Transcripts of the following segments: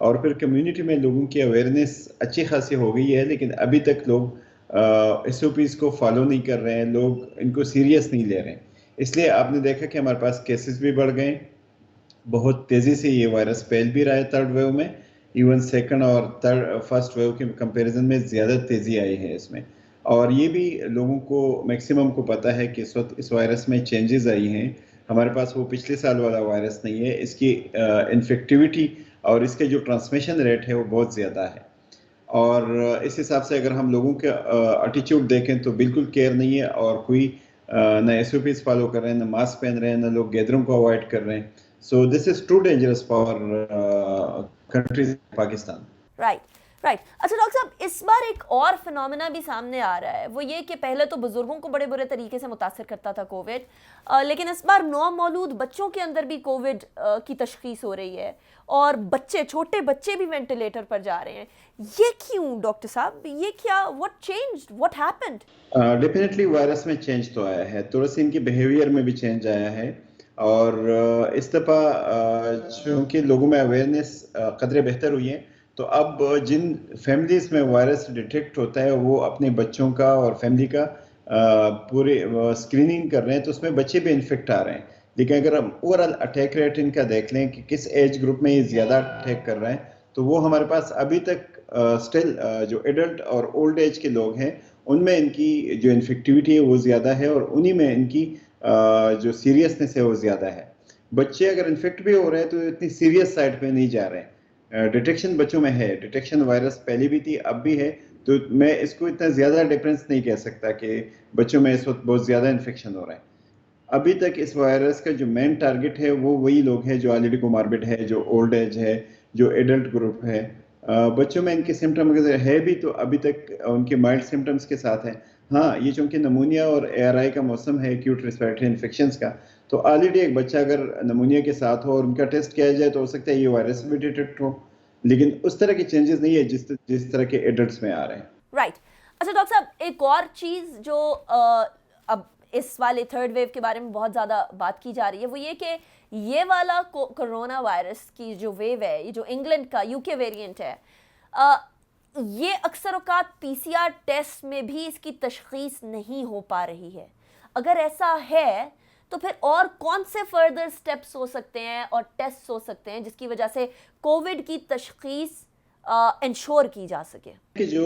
اور پھر کمیونٹی میں لوگوں کی اویئرنیس اچھی خاصی ہو گئی ہے، لیکن ابھی تک لوگ ایس او پیز کو فالو نہیں کر رہے ہیں، لوگ ان کو سیریس نہیں لے رہے ہیں. اس لیے آپ نے دیکھا کہ ہمارے پاس کیسز بھی بڑھ گئے، بہت تیزی سے یہ وائرس پھیل بھی رہا ہے تھرڈ ویو میں، ایون سیکنڈ اور فرسٹ ویو کے کمپیریزن میں زیادہ تیزی آئی ہے اس میں. اور یہ بھی لوگوں کو میکسیمم کو پتہ ہے کہ اس وقت اس وائرس میں چینجز آئی ہیں. ہمارے پاس وہ پچھلے سال والا وائرس نہیں ہے، اس کی انفیکٹیوٹی اور اس کے جو ٹرانسمیشن ریٹ ہے وہ بہت زیادہ ہے. اور اس حساب سے اگر ہم لوگوں کے ایٹیچیوڈ دیکھیں تو بالکل کیئر نہیں ہے، اور کوئی نہ ایس او پیز فالو کر رہے ہیں، نہ ماسک پہن رہے ہیں، نہ لوگ گیدروں کو اوائڈ کر رہے ہیں. So this is too dangerous for countries Pakistan. Right right. اچھا ڈاکٹر صاحب، اس بار ایک اور فنومینا بھی سامنے آ رہا ہے، وہ یہ کہ پہلے تو بزرگوں کو بڑے برے طریقے سے متاثر کرتا تھا کووڈ، لیکن اس بار نو مولود بچوں کے اندر بھی کووڈ کی تشخیص ہو رہی ہے، اور بچے، چھوٹے بچے بھی وینٹیلیٹر پر جا رہے ہیں. یہ کیوں ڈاکٹر صاحب؟ یہ کیا، what changed, what happened? Definitely virus میں چینج تو آیا ہے، تھوڑا سا ان کی بیہیویئر میں بھی چینج آیا ہے. اور اس دفعہ چونکہ لوگوں میں اویئرنیس قدرے بہتر ہوئی ہے، تو اب جن فیملیز میں وائرس ڈیٹیکٹ ہوتا ہے وہ اپنے بچوں کا اور فیملی کا پورے اسکریننگ کر رہے ہیں، تو اس میں بچے بھی انفیکٹ آ رہے ہیں. لیکن اگر ہم over all attack rate in کا دیکھ لیں کہ کس ایج گروپ میں یہ زیادہ اٹیک کر رہے ہیں، تو وہ ہمارے پاس ابھی تک اسٹل جو ایڈلٹ اور اولڈ ایج کے لوگ ہیں ان میں ان کی جو انفیکٹیوٹی ہے وہ زیادہ ہے، اور انہی میں ان کی جو سیریسنس ہے وہ زیادہ ہے. بچے اگر انفیکٹ بھی ہو رہے ہیں تو اتنی سیریس سائڈ پہ نہیں جا رہے ہیں. ڈیٹیکشن بچوں میں ہے، ڈیٹیکشن وائرس پہلے بھی تھی اب بھی ہے، تو میں اس کو اتنا زیادہ ڈفرینس نہیں کہہ سکتا کہ بچوں میں اس وقت بہت زیادہ انفیکشن ہو رہا ہے. ابھی تک اس وائرس کا جو مین ٹارگٹ ہے وہ وہی لوگ ہیں جو آلریڈی کوماربڈ ہے، جو اولڈ ایج ہے، جو ایڈلٹ گروپ ہے. بچوں میں ان کے سمٹم اگر ہے بھی تو ابھی تک ان کے مائلڈ سمٹمز کے ساتھ ہیں. ہاں، یہ چونکہ نمونیا اور اے آر آئی کا موسم ہے، ایکیوٹ ریسپیریٹری انفیکشنز کا، تو آلریڈی ایک بچہ اگر نمونیا کے ساتھ ہو اور ان کا ٹیسٹ کیا جائے تو ہو سکتا ہے یہ وائرس بھی ڈیٹیکٹ ہو، لیکن اس طرح کی چینجز نہیں ہے جس طرح کے ایڈلٹس میں آ رہے ہیں. رائٹ. اچھا ڈاکٹر صاحب، ایک اور چیز جو اب اس والے تھرڈ ویو کے بارے میں بہت زیادہ بات کی جا رہی ہے، وہ یہ کہ یہ والا کرونا وائرس کی جو ویو ہے، یہ جو انگلینڈ کا یو کے ویریئنٹ ہے، یہ اکثر اوقات پی سی آر ٹیسٹ میں بھی اس کی تشخیص نہیں ہو پا رہی ہے. اگر ایسا ہے تو پھر اور کون سے فردر سٹیپس ہو سکتے ہیں اور ٹیسٹ ہو سکتے ہیں جس کی وجہ سے کووڈ کی تشخیص انشور کی جا سکے؟ کہ جو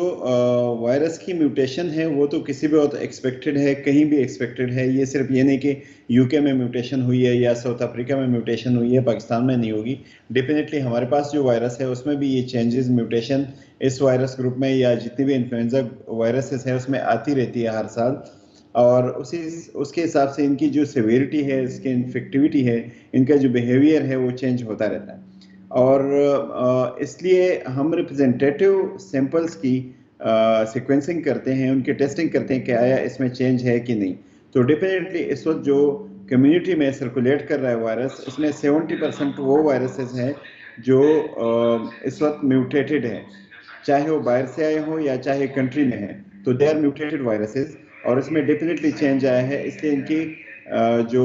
وائرس کی میوٹیشن ہے وہ تو کسی بھی وقت ایکسپیکٹڈ ہے، کہیں بھی ایکسپیکٹڈ ہے. یہ صرف یہ نہیں کہ یو کے میں میوٹیشن ہوئی ہے یا ساؤتھ افریقہ میں میوٹیشن ہوئی ہے، پاکستان میں نہیں ہوگی. ڈیفینیٹلی ہمارے پاس جو وائرس ہے اس میں بھی یہ چینجز، میوٹیشن اس وائرس گروپ میں یا جتنی بھی انفلوئنزا وائرسز ہیں اس میں آتی رہتی ہے ہر سال. اور اس کے حساب سے ان کی جو سیویرٹی ہے، اس کی انفیکٹیوٹی ہے، ان کا جو بیہیویئر ہے وہ چینج ہوتا رہتا ہے. اور اس لیے ہم ریپرزینٹیٹیو سیمپلز کی سیکوینسنگ کرتے ہیں، ان کی ٹیسٹنگ کرتے ہیں کہ آیا اس میں چینج ہے کہ نہیں. تو ڈیفینیٹلی اس وقت جو کمیونٹی میں سرکولیٹ کر رہا ہے وائرس، اس میں 70% وہ وائرسز ہیں جو اس وقت میوٹیٹڈ ہیں، چاہے وہ باہر سے آئے ہوں یا چاہے کنٹری میں ہیں، تو دے آر میوٹیٹڈ وائرسز. اور اس میں ڈیفینیٹلی چینج آیا ہے، اس لیے ان کی جو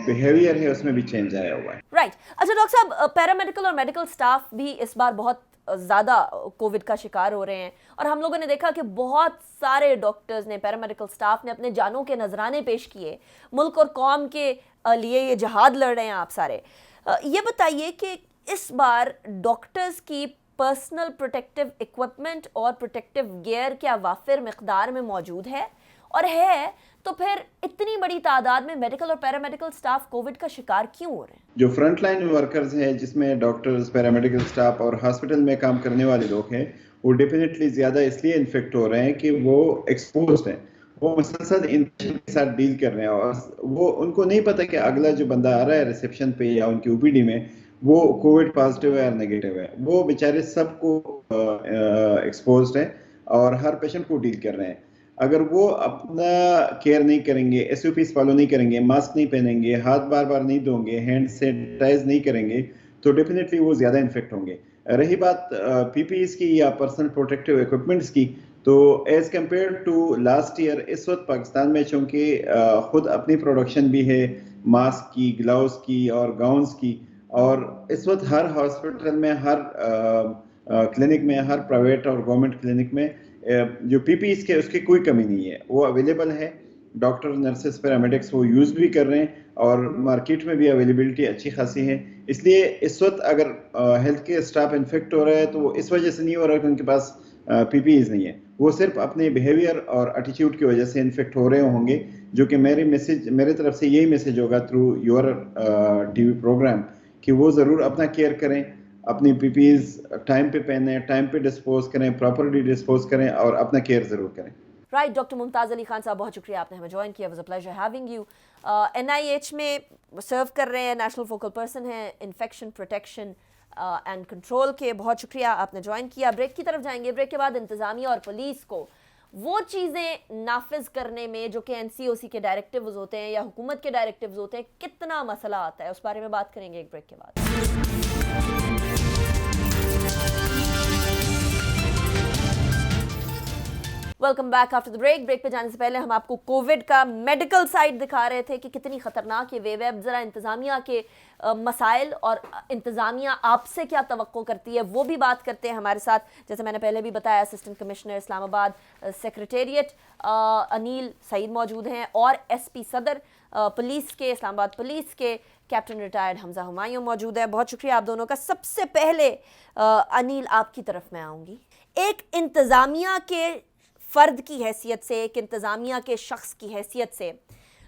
بیہیویئر ہے اس میں بھی چینج آیا ہوا ہے. رائٹ. اچھا ڈاکٹر صاحب، پیرامیڈیکل اور میڈیکل سٹاف بھی اس بار بہت زیادہ کووڈ کا شکار ہو رہے ہیں، اور ہم لوگوں نے دیکھا کہ بہت سارے ڈاکٹرز نے، پیرامیڈیکل سٹاف نے اپنے جانوں کے نذرانے پیش کیے، ملک اور قوم کے لیے یہ جہاد لڑ رہے ہیں آپ سارے. یہ بتائیے کہ اس بار ڈاکٹرز کی پرسنل پروٹیکٹیو ایکوپمنٹ اور پروٹیکٹیو گیئر کیا وافر مقدار میں موجود ہے، اور ہے تو پھر اتنی بڑی تعداد میں میڈیکل اور پیرامیڈیکل سٹاف کووڈ کا شکار کیوں ہو رہے ہیں؟ جو فرنٹ لائن ورکرز ہیں، جس میں ڈاکٹرز، پیرامیڈیکل سٹاف اور ہاسپٹل میں کام کرنے والے لوگ ہیں، وہ ڈیفینیٹلی زیادہ اس لیے انفیکٹ ہو رہے ہیں کہ وہ ایکسپوزڈ ہیں، وہ مسلسل انفیکشن کے ساتھ ڈیل کر رہے ہیں، اور وہ ان کو نہیں پتہ کہ اگلا جو بندہ آ رہا ہے ریسیپشن پہ یا ان کی او پی ڈی میں وہ کووڈ پازیٹیو ہے یا نیگیٹو ہے. وہ بیچارے سب کو ایکسپوزڈ ہیں اور ہر پیشنٹ کو ڈیل کر رہے ہیں. اگر وہ اپنا کیئر نہیں کریں گے، ایس او پیز فالو نہیں کریں گے، ماسک نہیں پہنیں گے، ہاتھ بار بار نہیں دھویں گے، ہینڈ سینیٹائز نہیں کریں گے، تو ڈیفینیٹلی وہ زیادہ انفیکٹ ہوں گے. رہی بات پی پی ایز کی یا پرسنل پروٹیکٹیو ایکوپمنٹس کی، تو as compare to last year اس وقت پاکستان میں چونکہ خود اپنی پروڈکشن بھی ہے ماسک کی، گلاؤز کی اور گاؤنز کی، اور اس وقت ہر ہاسپٹل میں، ہر کلینک میں، ہر پرائیویٹ اور گورنمنٹ کلینک میں جو پی پی ایز کے اس کی کوئی کمی نہیں ہے، وہ اویلیبل ہے. ڈاکٹر، نرسز، پیرامیڈکس وہ یوز بھی کر رہے ہیں اور مارکیٹ میں بھی اویلیبلٹی اچھی خاصی ہے. اس لیے اس وقت اگر ہیلتھ کیئر اسٹاف انفیکٹ ہو رہا ہے تو وہ اس وجہ سے نہیں ہو رہا کہ ان کے پاس پی پی ایز نہیں ہے، وہ صرف اپنے بیہیویئر اور ایٹیٹیوڈ کی وجہ سے انفیکٹ ہو رہے ہوں گے. جو کہ میرے طرف سے یہی میسج ہوگا through your TV program کہ وہ ضرور اپنا کیئر کریں، اپنی پی پی ایز ٹائم پہ پہنیں، ٹائم پہ ڈسپوز کریں، پراپرلی ڈسپوز کریں اور اپنا کیئر ضرور کریں. رائٹ ڈاکٹر ممتاز علی خان صاحب، بہت شکریہ آپ نے ہمیں جوائن کیا. Was a pleasure having you. NIH میں سرو کر رہے ہیں، نیشنل فوکل پرسن ہیں انفیکشن پروٹیکشن اینڈ کنٹرول کے. بہت شکریہ آپ نے جوائن کیا. بریک کی طرف جائیں گے. بریک کے بعد انتظامیہ اور پولیس کو وہ چیزیں نافذ کرنے میں جو کہ NCOC کے ڈائریکٹیوز ہوتے ہیں یا حکومت کے ڈائریکٹیوز ہوتے ہیں کتنا مسئلہ آتا ہے، اس بارے میں بات کریں گے ایک بریک کے بعد. Welcome back after the break. Break پہ جانے سے پہلے ہم آپ کو کووڈ کا میڈیکل سائڈ دکھا رہے تھے کہ کتنی خطرناک یہ ویو ہے. ذرا انتظامیہ کے مسائل اور انتظامیہ آپ سے کیا توقع کرتی ہے وہ بھی بات کرتے ہیں. ہمارے ساتھ جیسے میں نے پہلے بھی بتایا اسسٹنٹ کمشنر اسلام آباد سیکریٹریٹ انیل سعید موجود ہیں، اور SP صدر پولیس کے، اسلام آباد پولیس کے کیپٹن ریٹائرڈ حمزہ ہمایوں موجود ہے. بہت شکریہ آپ دونوں کا. سب سے پہلے انیل آپ کی طرف میں آؤں گی. ایک انتظامیہ کے فرد کی حیثیت سے، ایک انتظامیہ کے شخص کی حیثیت سے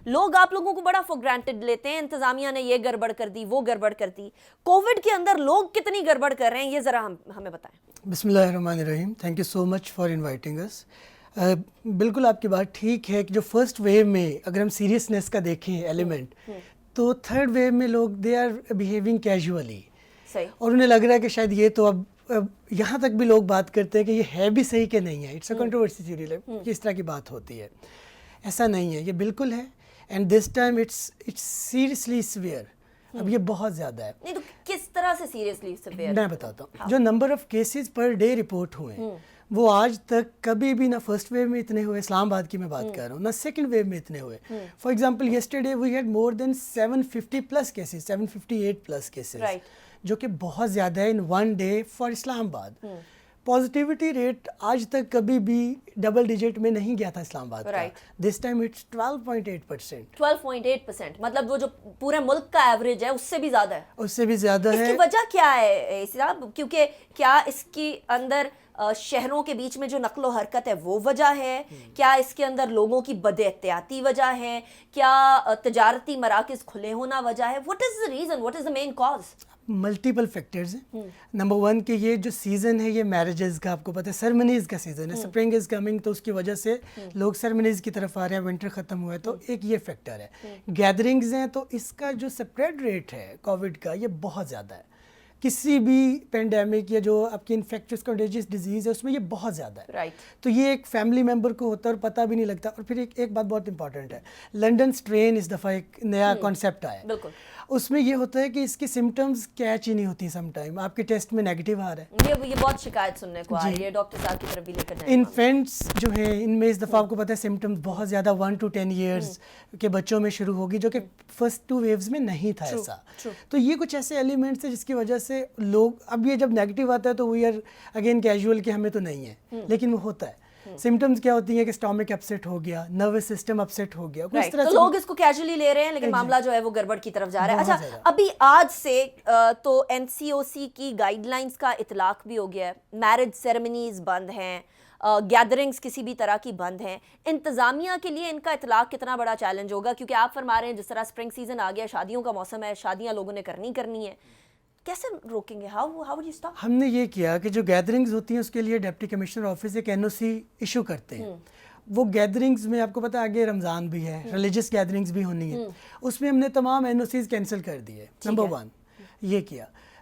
لوگ آپ لوگوں کو بڑا فور گرانٹڈ لیتے ہیں، انتظامیہ نے یہ گڑبڑ کر دی، وہ گڑبڑ کر دی. کووڈ کے اندر لوگ کتنی گڑبڑ کر رہے ہیں یہ ذرا ہمیں بتائیں. بسم اللہ الرحمن الرحیم. Thank you so much for inviting us. بالکل آپ کی بات ٹھیک ہے کہ جو فرسٹ ویو میں اگر ہم سیریسنیس کا دیکھیں ایلیمنٹ، تو تھرڈ ویو میں لوگ دے آر بیہیونگ کیجولی، اور انہیں لگ رہا ہے کہ شاید یہ تو اب یہاں تک بھی لوگ بات کرتے ہیں کہ یہ ہے بھی صحیح کہ نہیں ہے. اٹس اے کنٹروورسی تھیوری کہ اس طرح کی بات ہوتی ہے. ایسا نہیں ہے، یہ بالکل ہے. And this time it's seriously severe. اب یہ بہت زیادہ ہے. نہیں تو کس طرح سے سیریسلی سیویئر؟ میں بتاتا ہوں. جو number of cases per day report ہوئے ہیں وہ آج تک کبھی بھی نہ فرسٹ ویو میں اتنے ہوئے، اسلام آباد کی میں بات کر رہا ہوں، نہ سیکنڈ ویو میں اتنے ہوئے. For example yesterday we had more than 750 plus cases, 758 plus cases, جو کہ بہت زیادہ ہے in one day for Islamabad. Positivity rate آج تک کبھی بھی ڈبل ڈیجٹ میں نہیں گیا تھا اسلام آباد کا. دس ٹائم اٹس 12.8%. 12.8%، مطلب وہ جو پورے ملک کا ایوریج ہے اس سے بھی زیادہ ہے. اس سے بھی زیادہ ہے. اس کی وجہ کیا ہے صاحب؟ کیونکہ کیا اس کی اندر شہروں کے بیچ میں جو نقل و حرکت ہے وہ وجہ ہے؟ کیا اس کے اندر لوگوں کی بد احتیاطی وجہ ہے؟ کیا تجارتی مراکز کھلے ہونا وجہ ہے؟ What is the reason, what is the main cause? Multiple factors ہیں. نمبر ون کہ یہ جو سیزن ہے یہ میرجز کا، آپ کو پتہ ہے سرمنیز کا سیزن ہے. اسپرنگ از کمنگ، تو اس کی وجہ سے لوگ سرمنیز کی طرف آ رہے ہیں. ونٹر ختم ہوا ہے تو ایک یہ فیکٹر ہے. گیدرنگز ہیں تو اس کا جو اسپریڈ ریٹ ہے کووڈ کا یہ بہت زیادہ ہے. کسی بھی پینڈیمک یا جو آپ کی انفیکشس کنٹیجیس ڈیزیز ہے اس میں یہ بہت زیادہ ہے. تو یہ ایک فیملی ممبر کو ہوتا ہے اور پتہ بھی نہیں لگتا. اور پھر ایک بات بہت امپورٹنٹ ہے، لنڈن اسٹرین اس دفعہ ایک نیا کانسیپٹ آیا ہے. اس میں یہ ہوتا ہے کہ اس کی سمٹمز کیچ ہی نہیں ہوتی. سم ٹائم آپ کے ٹیسٹ میں نیگیٹو آ رہا ہے. یہ بہت شکایت سننے کو آ رہی ہے، ڈاکٹر صاحب کی طرف بھی لے کر جائیں. انفینٹس جو ہیں ان میں اس دفعہ آپ کو پتہ ہے سمٹمز بہت زیادہ 1 to 10 ایئرز کے بچوں میں شروع ہوگی، جو کہ فرسٹ 2 ویوز میں نہیں تھا ایسا. تو یہ کچھ ایسے ایلیمنٹس ہیں جس کی وجہ سے لوگ، اب یہ جب نیگیٹو آتا ہے تو وی آر اگین کیجول کہ ہمیں تو نہیں ہے، لیکن وہ ہوتا ہے. سمٹمز کیا ہوتی ہیں کہ اسٹامک اپسیٹ ہو گیا، نروس سسٹم اپسیٹ ہو گیا. تو لوگ اس کو کیجولی لے رہے ہیں لیکن معاملہ جو ہے وہ گڑبڑ کی طرف جا رہا ہے. اچھا، ابھی آج سے تو NCOC کی گائیڈ لائنز کا اطلاق بھی ہو گیا ہے. میرج سیریمنیز بند ہیں، گیدرنگز کسی بھی طرح کی بند ہیں. انتظامیہ کے لیے ان کا اطلاق کتنا بڑا چیلنج ہوگا؟ کیونکہ آپ فرما رہے ہیں جس طرح اسپرنگ سیزن آ گیا، شادیوں کا موسم ہے، شادیاں لوگوں نے کرنی ہے، کیسے روکیں گے؟ How will you stop? ہم نے یہ کیا کہ جو گیدرنگز ہوتی ہیں اس کے لیے ڈپٹی کمشنر آفس ایک NOC ایشو کرتے ہیں. وہ گیدرنگز میں آپ کو پتہ آگے رمضان بھی ہے، ریلیجس گیدرنگز بھی ہونی ہے، اس میں ہم نے تمام NOCs کینسل کر دیے. نمبر 1 یہ کیا.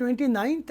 29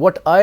What I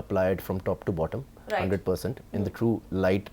applied from top to bottom, 100% in the true light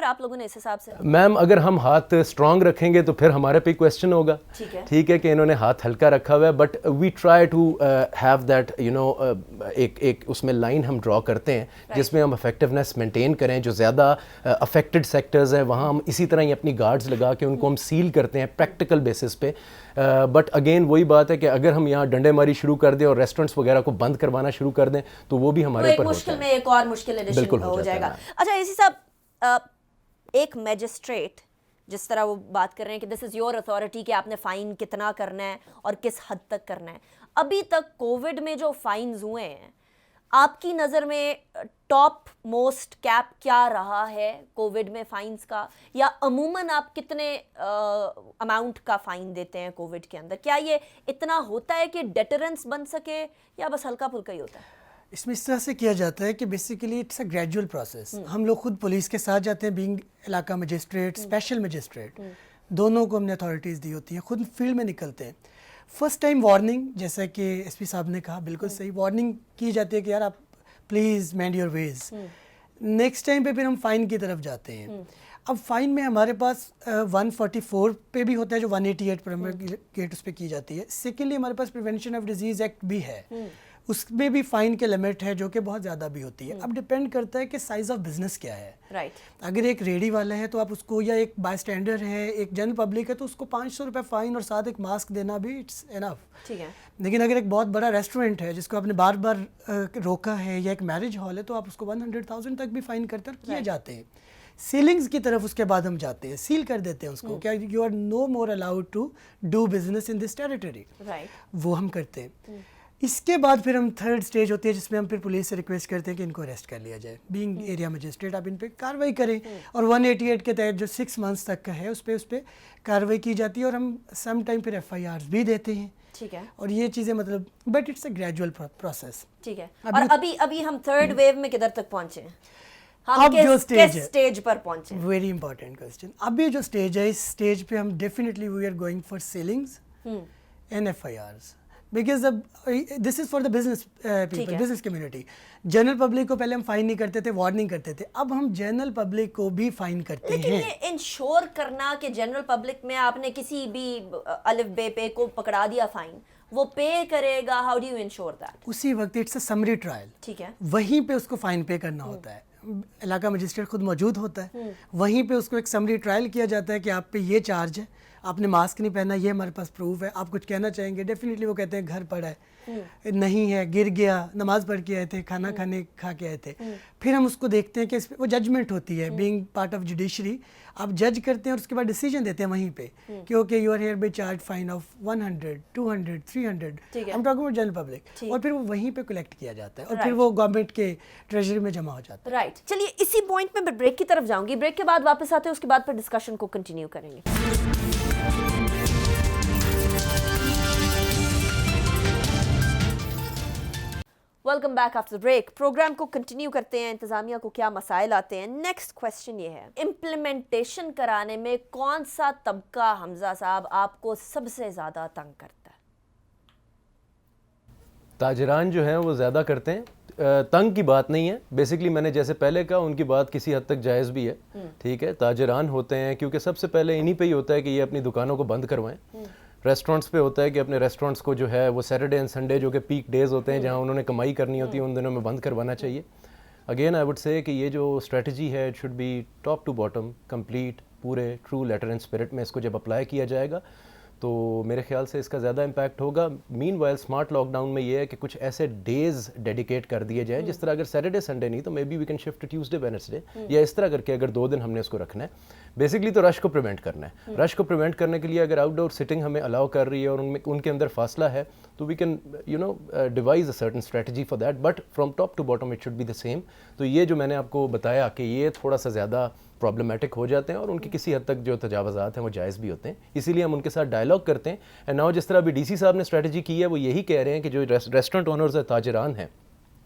پھر آپ لوگوں نے اس حساب سے؟ میم اگر ہم ہاتھ اسٹرانگ رکھیں گے تو پھر ہمارے پہ کویشچن ہوگا. ٹھیک ہے کہ انہوں نے ہاتھ ہلکا رکھا ہوا ہے, but we try to have that you know ایک اس میں لائن ہم ڈرا کرتے ہیں جس میں ہم افیکٹونیس مینٹین کریں. جو زیادہ افیکٹڈ سیکٹرز ہیں وہاں ہم اسی طرح ہی اپنی گارڈز لگا کے ان کو ہم سیل کرتے ہیں پریکٹیکل بیسس پہ. بٹ اگین وہی بات ہے کہ اگر ہم یہاں ڈنڈے ماری شروع کر دیں اور ریسٹورینٹس وغیرہ کو بند کروانا شروع کر دیں تو وہ بھی ہمارے اوپر مشکل میں ایک اور مشکل ایڈیشن ہو جائے گا. اچھا اسی صاحب, ایک میجسٹریٹ جس طرح وہ بات کر رہے ہیں کہ دس از یور اتھارٹی کہ آپ نے فائن کتنا کرنا ہے اور کس حد تک کرنا ہے, ابھی تک کووڈ میں جو فائنز ہوئے ہیں آپ کی نظر میں ٹاپ موسٹ کیپ کیا رہا ہے کووڈ میں فائنز کا, یا عموماً آپ کتنے اماؤنٹ کا فائن دیتے ہیں کووڈ کے اندر؟ کیا یہ اتنا ہوتا ہے کہ ڈیٹرنس بن سکے یا بس ہلکا پھلکا ہی ہوتا ہے؟ اس میں اس طرح سے کیا جاتا ہے کہ basically it's a gradual process. ہم لوگ خود پولیس کے ساتھ جاتے ہیں, بینگ علاقہ مجسٹریٹ, اسپیشل مجسٹریٹ, دونوں کو ہم نے اتھارٹیز دی ہوتی ہیں, خود فیلڈ میں نکلتے ہیں. فرسٹ ٹائم وارننگ, جیسا کہ ایس پی صاحب نے کہا بالکل صحیح, وارننگ کی جاتی ہے کہ یار آپ please mend your ways. Next time پہ پھر ہم فائن کی طرف جاتے ہیں. اب فائن میں ہمارے پاس 144 پہ بھی ہوتا ہے جو 188 پرومولگیٹ اس پہ کی جاتی ہے. سیکنڈلی ہمارے پاس پریونشن آف ڈیزیز ایکٹ بھی ہے, اس میں بھی فائن کے لمٹ ہے جو کہ بہت زیادہ بھی ہوتی ہے. اب ڈپینڈ کرتا ہے کہ سائز آف بزنس کیا ہے. اگر ایک ریڈی والا ہے تو آپ اس کو, یا ایک بائی اسٹینڈر ہے, ایک جنرل پبلک ہے, تو اس کو 500 روپے فائن اور ساتھ ایک ماسک دینا بھی اٹس انف. لیکن اگر ایک بہت بڑا ریسٹورینٹ ہے جس کو آپ نے بار بار روکا ہے, یا ایک میرج ہال ہے, تو آپ اس کو 100,000 تک بھی فائن کرتے اور کیے جاتے ہیں. سیلنگز کی طرف اس کے بعد ہم جاتے ہیں, سیل کر دیتے ہیں اس کو, کیا you are no more allowed to do business in this territory, وہ ہم کرتے ہیں. اس کے بعد پھر ہم تھرڈ سٹیج ہوتی ہے جس میں ہم پھر پولیس سے ریکویسٹ کرتے ہیں کہ ان کو اریسٹ کر لیا جائے, بینگ ایریا مجسٹریٹ آپ ان پہ کاروائی کریں. اور 188 کے تحت جو 6 months تک کا ہے اس پہ کاروائی کی جاتی ہے, اور ہم سم ٹائم پھر FIRs بھی دیتے ہیں. ٹھیک ہے, اور یہ چیزیں مطلب but it's a gradual process. ٹھیک ہے, اور ابھی ہم تھرڈ ویو میں کدھر تک پہنچے ہیں؟ اب جو اسٹیج پر پہنچے, ویری امپورٹنٹ کوسچن. ابھی جو اسٹیج ہے, اس اسٹیج پہ ہم definitely we are going for sealings and FIRs, because this is for the business people, business community. General public کو پہلے ہم فائن نہیں کرتے تھے, وارننگ کرتے تھے, اب ہم جنرل پبلک کو بھی فائن کرتے ہیں. لیکن یہ انشور کرنا کہ جنرل پبلک میں آپ نے کسی بھی الف بے پے کو پکڑا دیا فائن, وہ پے کرے گا, how do you ensure that? اسی وقت اٹس اے سمری ٹرائل, ٹھیک ہے, وہیں پہ اس کو فائن پے کرنا ہوتا ہے. علاقہ مجسٹریٹ خود موجود ہوتا ہے, وہیں پہ اس کو ایک سمری ٹرائل کیا جاتا ہے کہ آپ پہ یہ چارج ہے, آپ نے ماسک نہیں پہنا, یہ ہمارے پاس پروف ہے, آپ کچھ کہنا چاہیں گے. ڈیفینیٹلی وہ کہتے ہیں گھر پڑا ہے, نہیں ہے, گر گیا, نماز پڑھ کے آئے تھے, کھانا کھا کے آئے تھے. پھر ہم اس کو دیکھتے ہیں کہ وہ ججمنٹ ہوتی ہے, بینگ پارٹ آف جوڈیشری, آپ جج کرتے ہیں اور اس کے بعد ڈیسیجن دیتے ہیں وہیں پہ کہ okay you are hereby charge fine of 100, 200, 300, ہم ٹاکنگ اباؤٹ جنرل پبلک, اور پھر وہ وہیں پہ کلیکٹ کیا جاتا ہے اور پھر وہ گورنمنٹ کے ٹریجری میں جمع ہو جاتا ہے. رائٹ, چلیے اسی پوائنٹ میں بریک کی طرف جاؤں گی, بریک کے بعد واپس آتے ہیں, اس کے بعد پھر ڈسکشن کو کنٹینیو کریں گے. Welcome back after break. Program کو کنٹینیو کرتے ہیں. انتظامیہ کو کیا مسائل آتے ہیں؟ نیکسٹ کویسچن یہ ہے, امپلیمنٹیشن کرانے میں کون سا طبقہ حمزہ صاحب آپ کو سب سے زیادہ تنگ کرتا ہے؟ تاجران جو ہیں وہ زیادہ کرتے ہیں. تنگ کی بات نہیں ہے, بیسکلی میں نے جیسے پہلے کہا ان کی بات کسی حد تک جائز بھی ہے. ٹھیک ہے, تاجران ہوتے ہیں کیونکہ سب سے پہلے انہی پہ ہی ہوتا ہے کہ یہ اپنی دکانوں کو بند کروائیں. ریسٹورنٹس پہ ہوتا ہے کہ اپنے ریسٹورنٹس کو جو ہے وہ سیٹرڈے اینڈ سنڈے جو کہ پیک ڈیز ہوتے ہیں جہاں انہوں نے کمائی کرنی ہوتی ہے ان دنوں میں بند کروانا چاہیے. اگین آئی وڈ سے کہ یہ جو اسٹریٹجی ہے it should be top to bottom complete, پورے ٹرو لیٹر اینڈ اسپرٹ میں اس کو جب اپلائی کیا جائے گا تو میرے خیال سے اس کا زیادہ امپیکٹ ہوگا. مین وائل اسمارٹ لاک ڈاؤن میں یہ ہے کہ کچھ ایسے ڈیز ڈیڈیکیٹ کر دیے جائیں, جس طرح اگر سیٹرڈے سنڈے نہیں تو maybe we can shift Tuesday Wednesday, یا اس طرح کر کے اگر 2 دن ہم نے اس کو رکھنا ہے. بیسکلی تو رش کو پریونٹ کرنا ہے. رش کو پریونٹ کرنے کے لیے اگر آؤٹ ڈور سٹنگ ہمیں الاؤ کر رہی ہے اور ان کے اندر فاصلہ ہے تو we can devise a certain strategy for that, but from top to bottom it should be the same. تو یہ جو میں نے آپ کو بتایا کہ یہ تھوڑا سا زیادہ پرابلمٹک ہو جاتے ہیں اور ان کی کسی حد تک جو تجاوزات ہیں وہ جائز بھی ہوتے ہیں, اسی لیے ہم ان کے ساتھ ڈائلاگ کرتے ہیں. اینڈ ناؤ جس طرح ابھی DC صاحب نے اسٹریٹجی کی ہے وہ یہی کہہ رہے ہیں کہ جو ریسٹورنٹ اونرز ہیں, تاجران ہیں,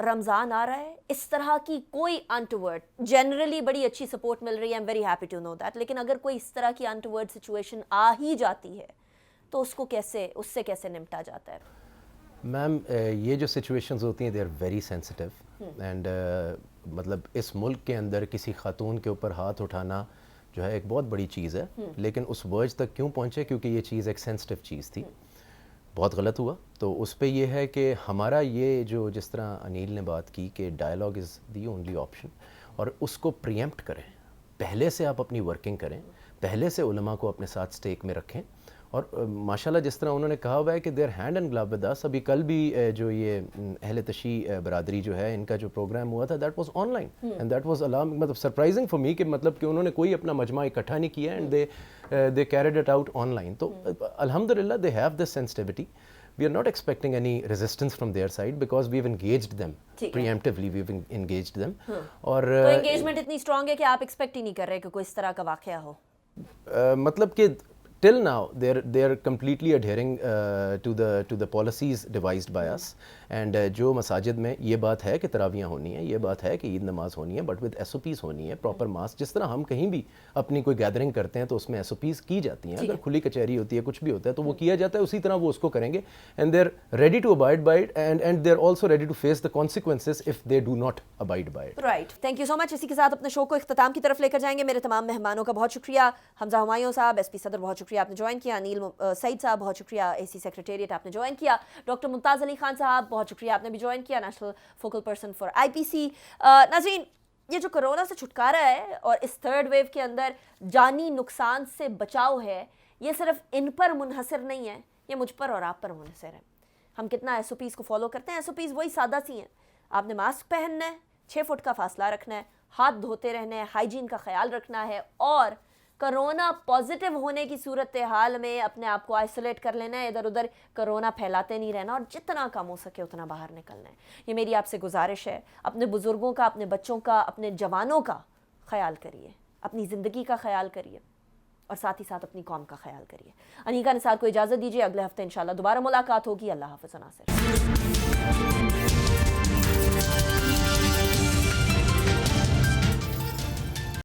رمضان آ رہا ہے, اس طرح کی کوئی انٹورڈ, جنرلی بڑی اچھی سپورٹ مل رہی ہے, am very happy to know that, لیکن اگر کوئی اس طرح کی انٹورڈ سچویشن آ ہی جاتی ہے تو اس کو کیسے, اس سے کیسے نمٹا جاتا ہے؟ میم یہ جو سچویشنز ہوتی ہیں they are very sensitive and مطلب اس ملک کے اندر کسی خاتون کے اوپر ہاتھ اٹھانا جو ہے ایک بہت بڑی چیز ہے, لیکن اس ورج تک کیوں پہنچے؟ کیونکہ یہ چیز ایک سینسٹیو چیز تھی, بہت غلط ہوا. تو اس پہ یہ ہے کہ ہمارا یہ جو جس طرح انیل نے بات کی کہ dialogue is the only option, اور اس کو پریمپٹ کریں, پہلے سے آپ اپنی ورکنگ کریں, پہلے سے علماء کو اپنے ساتھ سٹیک میں رکھیں. اور ماشاءاللہ جس طرح انہوں نے کہا ہوا ہے کہ they're hand and glove with us, ابھی کل بھی جو یہ اہل تشیع برادری جو ہے ان کا جو پروگرام ہوا تھا that was on line and that was مطلب سرپرائزنگ فار می کہ مطلب کہ انہوں نے کوئی اپنا مجمع اکٹھا نہیں کیا and they carried it out on line. تو الحمدللہ they have this sensitivity. We are not expecting any resistance from their side because we've engaged them preemptively, we've engaged them. اور تو انگیجمنٹ اتنی اسٹرانگ ہے کہ آپ ایکسپیکٹ ہی نہیں کر رہے کہ کوئی اس طرح کا واقعہ ہو؟ مطلب کہ till now they are completely adhering to the policies devised by us and جو مساجد میں یہ بات ہے کہ تراویحیں ہونی ہیں, یہ بات ہے کہ عید نماز ہونی ہے, بٹ with SOPs ہونی ہے, پراپر ماسک. جس طرح ہم کہیں بھی اپنی کوئی گیدرنگ کرتے ہیں تو اس میں SOPs کی جاتی ہیں, اگر کھلی کچہری ہوتی ہے, کچھ بھی ہوتا ہے تو وہ کیا جاتا ہے, اسی طرح وہ اس کو کریں گے and they're ready to abide by it and they're also ready to face the consequences if they do not abide by it. Right, thank you so much. اسی کے ساتھ اپنے شو کو اختتام کی طرف لے کر جائیں گے. میرے تمام مہمانوں کا بہت شکریہ. حمزہ ہمایوں صاحب, ایس پی صدر, بہت شکریہ آپ نے جوائن کیا. انیل سعید صاحب, بہت شکریہ, اے سی سیکریٹریٹ آپ نے جوائن کیا. ڈاکٹر ممتاز علی خان صاحب, بہت شکریہ آپ نے بھی جوائن کیا, national focal person for IPC. ناظرین, یہ جو کرونا سے چھٹکارا ہے اور اس تھرڈ ویو کے اندر جانی نقصان سے بچاؤ ہے, یہ صرف ان پر منحصر نہیں ہے, یہ مجھ پر اور آپ پر منحصر ہے. ہم کتنا SOPs کو فالو کرتے ہیں. SOPs وہی سادہ سی ہیں, آپ نے ماسک پہننا ہے, 6 فٹ کا فاصلہ رکھنا ہے, ہاتھ دھوتے رہنا ہے, ہائیجین کا خیال رکھنا ہے, اور کرونا پازیٹیو ہونے کی صورتحال میں اپنے آپ کو آئسولیٹ کر لینا ہے, ادھر ادھر کرونا پھیلاتے نہیں رہنا, اور جتنا کم ہو سکے اتنا باہر نکلنا ہے. یہ میری آپ سے گزارش ہے. اپنے بزرگوں کا, اپنے بچوں کا, اپنے جوانوں کا خیال کریے, اپنی زندگی کا خیال کریے, اور ساتھ ہی ساتھ اپنی قوم کا خیال کریے. انیکا نثار کو اجازت دیجیے, اگلے ہفتے انشاءاللہ دوبارہ ملاقات ہوگی. اللہ حافظ و ناصر.